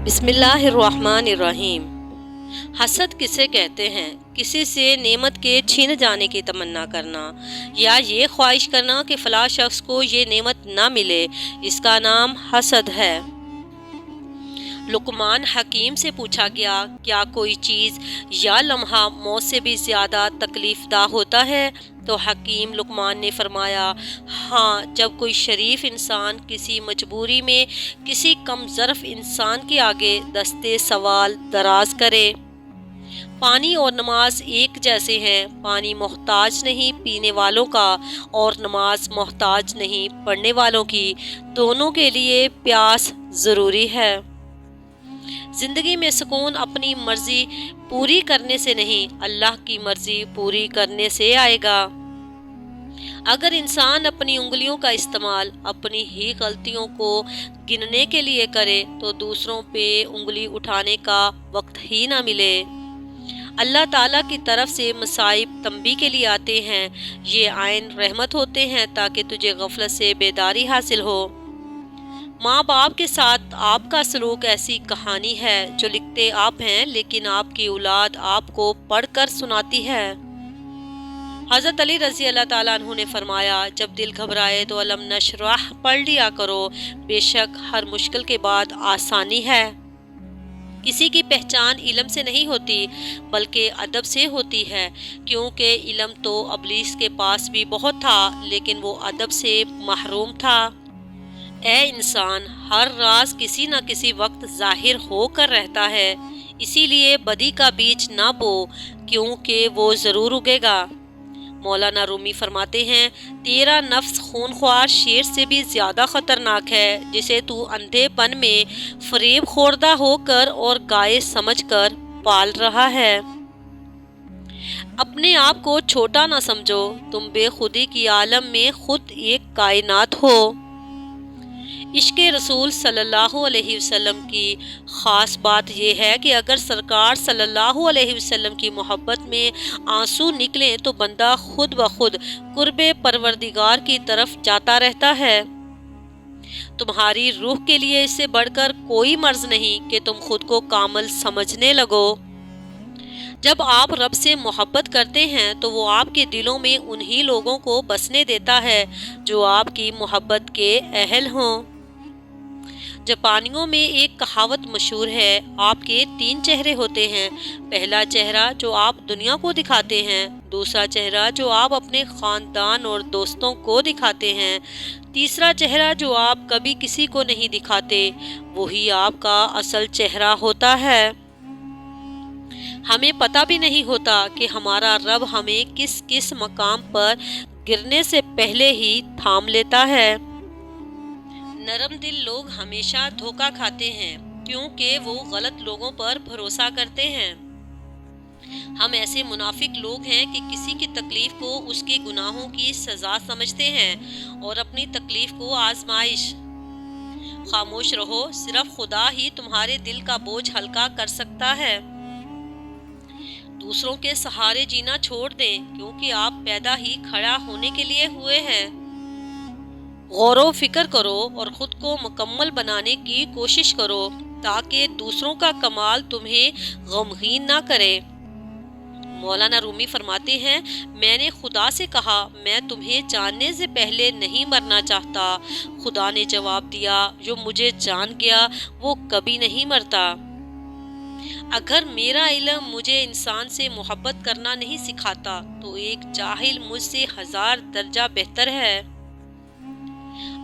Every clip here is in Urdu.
بسم اللہ الرحمن الرحیم۔ حسد کسے کہتے ہیں؟ کسی سے نعمت کے چھین جانے کی تمنا کرنا یا یہ خواہش کرنا کہ فلاں شخص کو یہ نعمت نہ ملے، اس کا نام حسد ہے۔ لقمان حکیم سے پوچھا گیا، کیا کوئی چیز یا لمحہ موت سے بھی زیادہ تکلیف دہ ہوتا ہے؟ تو حکیم لقمان نے فرمایا، ہاں، جب کوئی شریف انسان کسی مجبوری میں کسی کم ظرف انسان کے آگے دستے سوال دراز کرے۔ پانی اور نماز ایک جیسے ہیں، پانی محتاج نہیں پینے والوں کا اور نماز محتاج نہیں پڑھنے والوں کی، دونوں کے لیے پیاس ضروری ہے۔ زندگی میں سکون اپنی مرضی پوری کرنے سے نہیں، اللہ کی مرضی پوری کرنے سے آئے گا۔ اگر انسان اپنی انگلیوں کا استعمال اپنی ہی غلطیوں کو گننے کے لیے کرے تو دوسروں پہ انگلی اٹھانے کا وقت ہی نہ ملے۔ اللہ تعالیٰ کی طرف سے مصائب تنبیہ کے لیے آتے ہیں، یہ عین رحمت ہوتے ہیں تاکہ تجھے غفلت سے بیداری حاصل ہو۔ ماں باپ کے ساتھ آپ کا سلوک ایسی کہانی ہے جو لکھتے آپ ہیں لیکن آپ کی اولاد آپ کو پڑھ کر سناتی ہے۔ حضرت علی رضی اللہ تعالیٰ عنہ نے فرمایا، جب دل گھبرائے تو علم نشرح پڑھ لیا کرو، بے شک ہر مشکل کے بعد آسانی ہے۔ کسی کی پہچان علم سے نہیں ہوتی بلکہ ادب سے ہوتی ہے، کیونکہ علم تو ابلیس کے پاس بھی بہت تھا لیکن وہ ادب سے محروم تھا۔ اے انسان، ہر راز کسی نہ کسی وقت ظاہر ہو کر رہتا ہے، اسی لیے بدی کا بیج نہ بو کیونکہ وہ ضرور اگے گا۔ مولانا رومی فرماتے ہیں، تیرا نفس خونخوار شیر سے بھی زیادہ خطرناک ہے جسے تو اندھے پن میں فریب خوردہ ہو کر اور گائے سمجھ کر پال رہا ہے۔ اپنے آپ کو چھوٹا نہ سمجھو، تم بے خودی کی عالم میں خود ایک کائنات ہو۔ عشق رسول صلی اللہ علیہ وسلم کی خاص بات یہ ہے کہ اگر سرکار صلی اللہ علیہ وسلم کی محبت میں آنسو نکلیں تو بندہ خود بخود قرب پروردگار کی طرف جاتا رہتا ہے۔ تمہاری روح کے لیے اس سے بڑھ کر کوئی مرض نہیں کہ تم خود کو کامل سمجھنے لگو۔ جب آپ رب سے محبت کرتے ہیں تو وہ آپ کے دلوں میں انہی لوگوں کو بسنے دیتا ہے جو آپ کی محبت کے اہل ہوں۔ جاپانیوں میں ایک کہاوت مشہور ہے، آپ کے 3 چہرے ہوتے ہیں، پہلا چہرہ جو آپ دنیا کو دکھاتے ہیں، دوسرا چہرہ جو آپ اپنے خاندان اور دوستوں کو دکھاتے ہیں، تیسرا چہرہ جو آپ کبھی کسی کو نہیں دکھاتے، وہی آپ کا اصل چہرہ ہوتا ہے۔ ہمیں پتہ بھی نہیں ہوتا کہ ہمارا رب ہمیں کس کس مقام پر گرنے سے پہلے ہی تھام لیتا ہے۔ نرم دل لوگ ہمیشہ دھوکہ کھاتے ہیں کیونکہ وہ غلط لوگوں پر بھروسہ کرتے ہیں۔ ہم ایسے منافق لوگ ہیں کہ کسی کی تکلیف کو اس کے گناہوں کی سزا سمجھتے ہیں اور اپنی تکلیف کو آزمائش۔ خاموش رہو، صرف خدا ہی تمہارے دل کا بوجھ ہلکا کر سکتا ہے۔ دوسروں کے سہارے جینا چھوڑ دیں کیونکہ آپ پیدا ہی کھڑا ہونے کے لیے ہوئے ہیں۔ غور و فکر کرو اور خود کو مکمل بنانے کی کوشش کرو تاکہ دوسروں کا کمال تمہیں غمگین نہ کرے۔ مولانا رومی فرماتے ہیں، میں نے خدا سے کہا، میں تمہیں جاننے سے پہلے نہیں مرنا چاہتا۔ خدا نے جواب دیا، جو مجھے جان گیا وہ کبھی نہیں مرتا۔ اگر میرا علم مجھے انسان سے محبت کرنا نہیں سکھاتا تو ایک جاہل مجھ سے 1000 درجہ بہتر ہے۔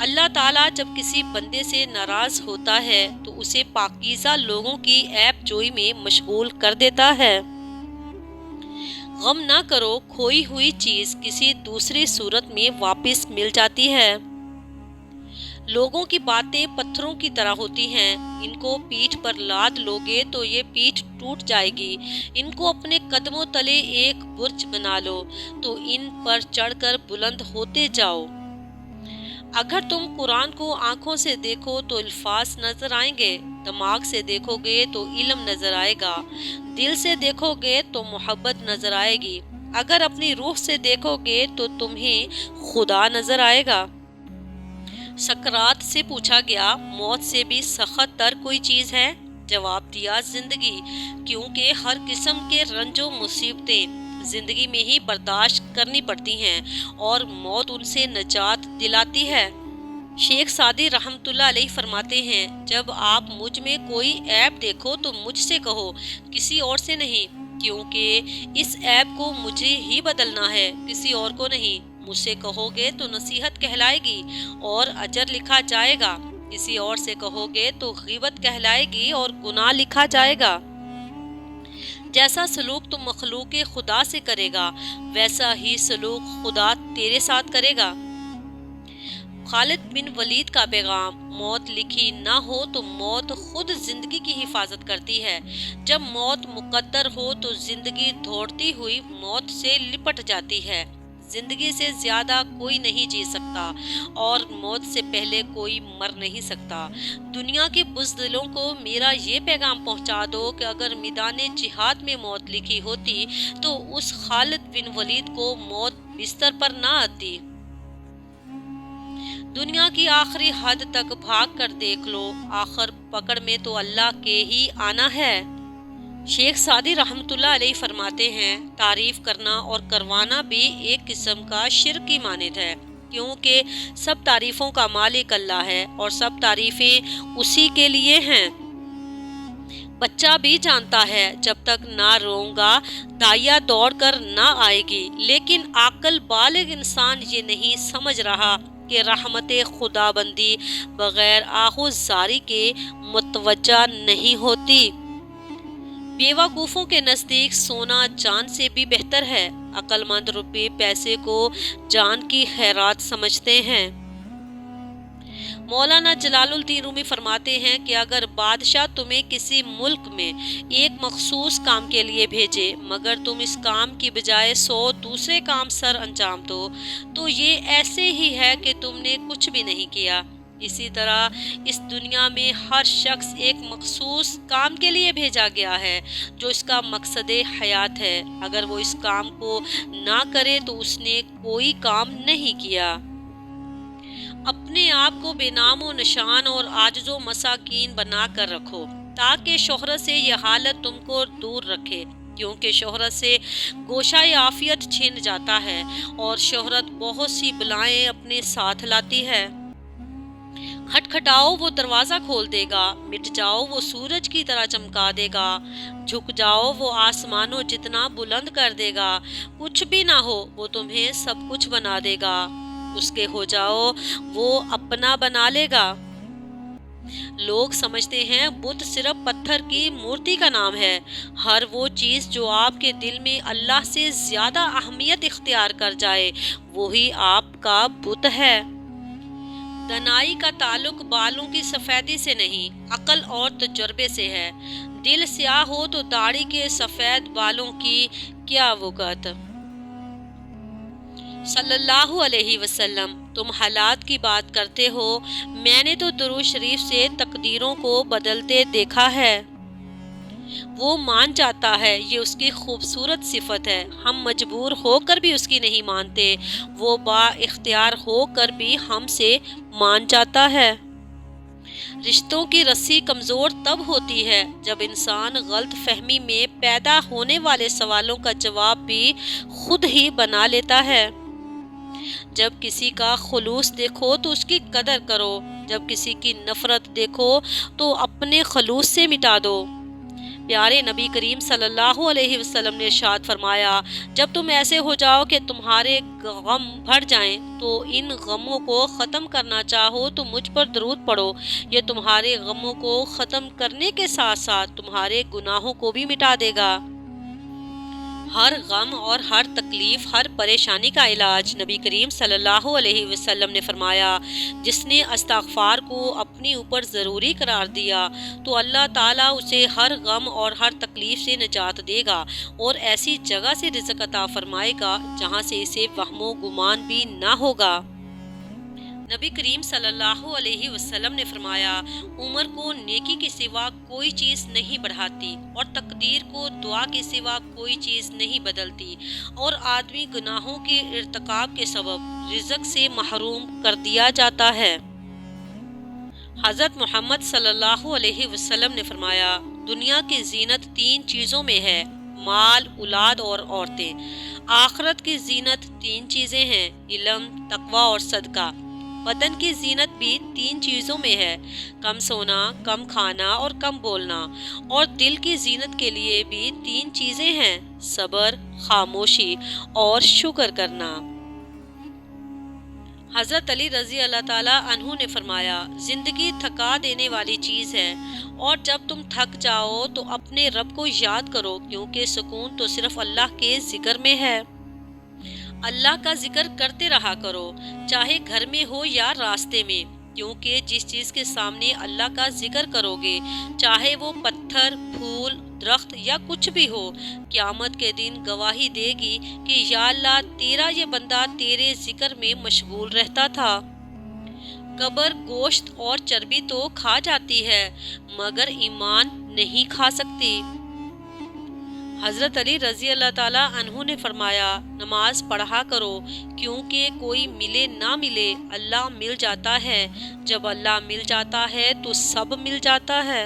اللہ تعالیٰ جب کسی بندے سے ناراض ہوتا ہے تو اسے پاکیزہ لوگوں کی عیب جوئی میں مشغول کر دیتا ہے۔ غم نہ کرو، کھوئی ہوئی چیز کسی دوسری صورت میں واپس مل جاتی ہے۔ لوگوں کی باتیں پتھروں کی طرح ہوتی ہیں، ان کو پیٹھ پر لاد لوگے تو یہ پیٹھ ٹوٹ جائے گی، ان کو اپنے قدموں تلے ایک برج بنا لو تو ان پر چڑھ کر بلند ہوتے جاؤ۔ اگر تم قرآن کو آنکھوں سے دیکھو تو الفاظ نظر آئیں گے، دماغ سے دیکھو گے تو علم نظر آئے گا، دل سے دیکھو گے تو محبت نظر آئے گی، اگر اپنی روح سے دیکھو گے تو تمہیں خدا نظر آئے گا۔ سقراط سے پوچھا گیا، موت سے بھی سخت تر کوئی چیز ہے؟ جواب دیا زندگی، کیونکہ ہر قسم کے رنج و مصیبتیں زندگی میں ہی برداشت کرنی پڑتی ہیں اور موت ان سے نجات دلاتی ہے۔ شیخ سعدی رحمۃ اللہ علیہ فرماتے ہیں، جب آپ مجھ میں کوئی عیب دیکھو تو مجھ سے کہو، کسی اور سے نہیں، کیونکہ اس عیب کو مجھے ہی بدلنا ہے، کسی اور کو نہیں۔ مجھ سے کہو گے تو نصیحت کہلائے گی اور اجر لکھا جائے گا، کسی اور سے کہو گے تو غیبت کہلائے گی اور گناہ لکھا جائے گا۔ جیسا سلوک تم مخلوق خدا سے کرے گا، ویسا ہی سلوک خدا تیرے ساتھ کرے گا۔ خالد بن ولید کا پیغام، موت لکھی نہ ہو تو موت خود زندگی کی حفاظت کرتی ہے، جب موت مقدر ہو تو زندگی دوڑتی ہوئی موت سے لپٹ جاتی ہے۔ زندگی سے زیادہ کوئی نہیں جی سکتا اور موت سے پہلے کوئی مر نہیں سکتا۔ دنیا کے بزدلوں کو میرا یہ پیغام پہنچا دو کہ اگر میدان جہاد میں موت لکھی ہوتی تو اس خالد بن ولید کو موت بستر پر نہ آتی۔ دنیا کی آخری حد تک بھاگ کر دیکھ لو، آخر پکڑ میں تو اللہ کے ہی آنا ہے۔ شیخ سعدی رحمۃ اللہ علیہ فرماتے ہیں، تعریف کرنا اور کروانا بھی ایک قسم کا شرک کی مانند ہے، کیونکہ سب تعریفوں کا مالک اللہ ہے اور سب تعریفیں اسی کے لیے ہیں۔ بچہ بھی جانتا ہے جب تک نہ روؤں گا دائیا دوڑ کر نہ آئے گی، لیکن عاقل بالغ انسان یہ نہیں سمجھ رہا کہ رحمت خدا بندی بغیر آہوزاری کے متوجہ نہیں ہوتی۔ بیوقوفوں کے نزدیک سونا جان سے بھی بہتر ہے، عقل مند روپے پیسے کو جان کی خیرات سمجھتے ہیں۔ مولانا جلال الدین رومی فرماتے ہیں کہ اگر بادشاہ تمہیں کسی ملک میں ایک مخصوص کام کے لیے بھیجے مگر تم اس کام کی بجائے 100 دوسرے کام سر انجام دو تو یہ ایسے ہی ہے کہ تم نے کچھ بھی نہیں کیا۔ اسی طرح اس دنیا میں ہر شخص ایک مخصوص کام کے لیے بھیجا گیا ہے جو اس کا مقصد حیات ہے، اگر وہ اس کام کو نہ کرے تو اس نے کوئی کام نہیں کیا۔ اپنے آپ کو بے نام و نشان اور عاجز و مساکین بنا کر رکھو تاکہ شہرت سے یہ حالت تم کو دور رکھے، کیونکہ شہرت سے گوشہ عافیت چھن جاتا ہے اور شہرت بہت سی بلائیں اپنے ساتھ لاتی ہے۔ کھٹکھٹاؤ وہ دروازہ کھول دے گا، مٹ جاؤ وہ سورج کی طرح چمکا دے گا، جھک جاؤ وہ آسمانوں جتنا بلند کر دے گا، کچھ بھی نہ ہو وہ تمہیں سب کچھ بنا دے گا، اس کے ہو جاؤ وہ اپنا بنا لے گا۔ لوگ سمجھتے ہیں بت صرف پتھر کی مورتی کا نام ہے۔ ہر وہ چیز جو آپ کے دل میں اللہ سے زیادہ اہمیت اختیار کر جائے وہی آپ کا بت ہے۔ دنائی کا تعلق بالوں کی سفیدی سے نہیں، عقل اور تجربے سے ہے۔ دل سیاہ ہو تو داڑھی کے سفید بالوں کی کیا وقت۔ صلی اللہ علیہ وسلم، تم حالات کی بات کرتے ہو، میں نے تو درود شریف سے تقدیروں کو بدلتے دیکھا ہے۔ وہ مان جاتا ہے، یہ اس کی خوبصورت صفت ہے، ہم مجبور ہو کر بھی اس کی نہیں مانتے، وہ با اختیار ہو کر بھی ہم سے مان جاتا ہے۔ رشتوں کی رسی کمزور تب ہوتی ہے جب انسان غلط فہمی میں پیدا ہونے والے سوالوں کا جواب بھی خود ہی بنا لیتا ہے۔ جب کسی کا خلوص دیکھو تو اس کی قدر کرو، جب کسی کی نفرت دیکھو تو اپنے خلوص سے مٹا دو۔ پیارے نبی کریم صلی اللہ علیہ وسلم نے ارشاد فرمایا، جب تم ایسے ہو جاؤ کہ تمہارے غم بھر جائیں تو ان غموں کو ختم کرنا چاہو تو مجھ پر درود پڑھو، یہ تمہارے غموں کو ختم کرنے کے ساتھ ساتھ تمہارے گناہوں کو بھی مٹا دے گا۔ ہر غم اور ہر تکلیف، ہر پریشانی کا علاج نبی کریم صلی اللہ علیہ وسلم نے فرمایا، جس نے استغفار کو اپنی اوپر ضروری قرار دیا تو اللہ تعالیٰ اسے ہر غم اور ہر تکلیف سے نجات دے گا اور ایسی جگہ سے رزق عطا فرمائے گا جہاں سے اسے وہم و گمان بھی نہ ہوگا۔ نبی کریم صلی اللہ علیہ وسلم نے فرمایا، عمر کو نیکی کے سوا کوئی چیز نہیں بڑھاتی اور تقدیر کو دعا کے سوا کوئی چیز نہیں بدلتی، اور آدمی گناہوں کے ارتکاب کے سبب رزق سے محروم کر دیا جاتا ہے۔ حضرت محمد صلی اللہ علیہ وسلم نے فرمایا دنیا کی زینت 3 چیزوں میں ہے، مال، اولاد اور عورتیں۔ آخرت کی زینت 3 چیزیں ہیں، علم، تقوی اور صدقہ۔ بدن کی زینت بھی 3 چیزوں میں ہے، کم سونا، کم کھانا اور کم بولنا۔ اور دل کی زینت کے لیے بھی 3 چیزیں ہیں، صبر، خاموشی اور شکر کرنا۔ حضرت علی رضی اللہ تعالیٰ عنہ نے فرمایا زندگی تھکا دینے والی چیز ہے، اور جب تم تھک جاؤ تو اپنے رب کو یاد کرو، کیونکہ سکون تو صرف اللہ کے ذکر میں ہے۔ اللہ کا ذکر کرتے رہا کرو، چاہے گھر میں ہو یا راستے میں، کیونکہ جس چیز کے سامنے اللہ کا ذکر کرو گے، چاہے وہ پتھر، پھول، درخت یا کچھ بھی ہو، قیامت کے دن گواہی دے گی کہ یا اللہ تیرا یہ بندہ تیرے ذکر میں مشغول رہتا تھا۔ قبر گوشت اور چربی تو کھا جاتی ہے، مگر ایمان نہیں کھا سکتی۔ حضرت علی رضی اللہ تعالیٰ عنہ نے فرمایا نماز پڑھا کرو، کیونکہ کوئی ملے نہ ملے اللہ مل جاتا ہے، جب اللہ مل جاتا ہے تو سب مل جاتا ہے۔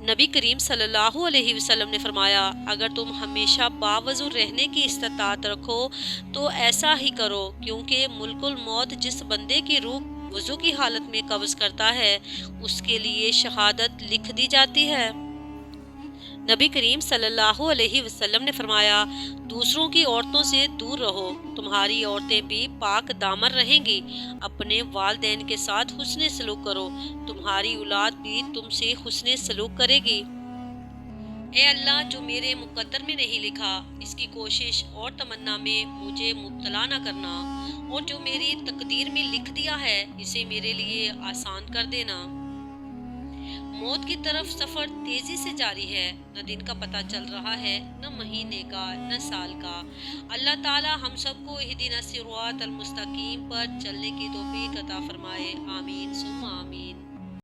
نبی کریم صلی اللہ علیہ وسلم نے فرمایا اگر تم ہمیشہ باوضو رہنے کی استطاعت رکھو تو ایسا ہی کرو، کیونکہ ملک الموت جس بندے کی روح وضو کی حالت میں قبض کرتا ہے اس کے لیے شہادت لکھ دی جاتی ہے۔ نبی کریم صلی اللہ علیہ وسلم نے فرمایا دوسروں کی عورتوں سے دور رہو، تمہاری عورتیں بھی پاک دامن رہیں گی۔ اپنے والدین کے ساتھ حسن سلوک کرو، تمہاری اولاد بھی تم سے حسن سلوک کرے گی۔ اے اللہ جو میرے مقدر میں نہیں لکھا اس کی کوشش اور تمنا میں مجھے مبتلا نہ کرنا، اور جو میری تقدیر میں لکھ دیا ہے اسے میرے لیے آسان کر دینا۔ موت کی طرف سفر تیزی سے جاری ہے، نہ دن کا پتہ چل رہا ہے، نہ مہینے کا، نہ سال کا۔ اللہ تعالی ہم سب کو اہدنا الصراط المستقیم پر چلنے کی توفیق عطا فرمائے، آمین ثم آمین۔